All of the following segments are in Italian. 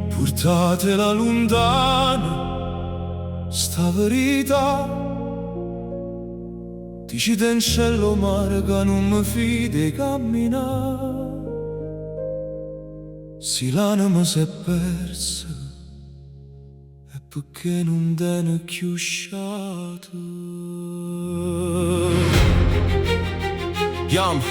Portatela lontana, sta verità. Dici in cielo mare che non mi fide di camminare. Se l'anima si è persa è perché non te ne più uscita. Yam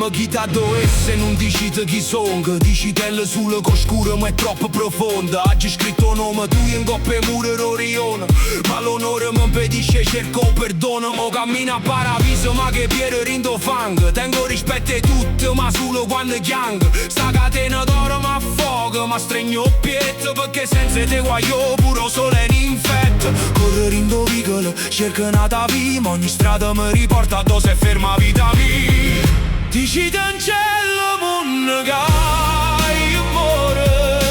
chi t'ha dovesse non dicite chi son, che dici telle sulle coscure ma è troppo profonda. Oggi scritto nome tu in coppe mure Rorione, ma l'onore mi impedisce, cerco perdono. Mo cammino a paradiso ma che piede rindo fang. Tengo rispetto a tutto ma solo quando chiang. Sta catena d'oro ma affoga, ma stregno pietto perché senza te guaio puro sole in infetto. Corre rindo vicolo, cerco nata vima, ogni strada mi riporta dove si ferma vita mia. Dici in cielo mondo che amore,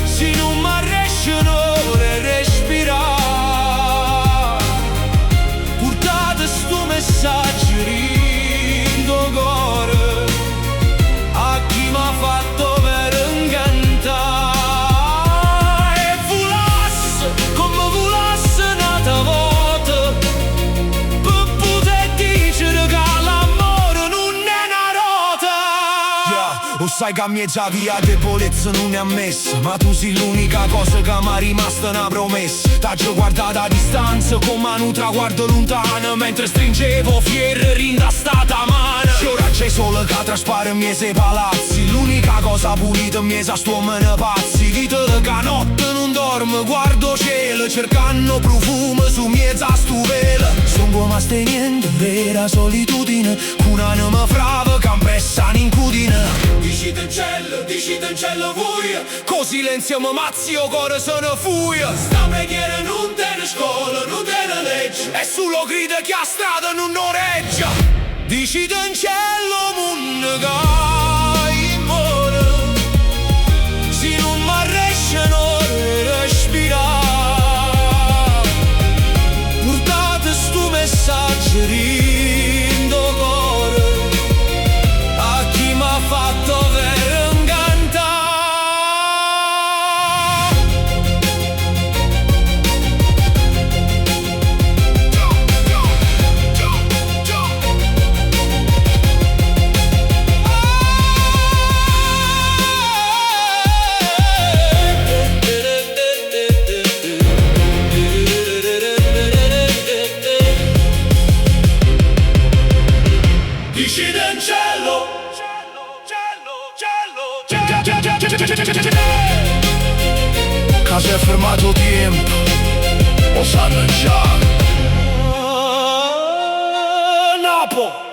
se non mi riescono a respirare. Portate sto messaggio rindo cuore a chi m'ha fatto per incantare. E volasse come volasse nata volta, per poter dire che lo sai che a mia via debolezza non è ammessa, ma tu sei l'unica cosa che mi è rimasta una promessa. T'ho guardata a distanza come un traguardo lontano, mentre stringevo fiero rinda stata mano. E ora c'è solo che traspare in miei palazzi, l'unica cosa pulita in miei stomani pazzi. Ditele che a notte non dormo, guardo cielo cercando profumo su mezza stuvela. Sono come asteniente, vera solitudine, un'anima frava che impessa un'incudine. Dici in cielo vuoi, con silenzio mi mazzi o cuore se ne fuia. Sta preghiera non tiene scuola, non tiene legge, è solo grida che a strada non oreggia. Dici in cielo mondo che muore, se non mi riescono a respirare. Portate sto messaggio rindo cuore a chi m'ha fatto per che si è fermato tempo, lo sanno già. Napo!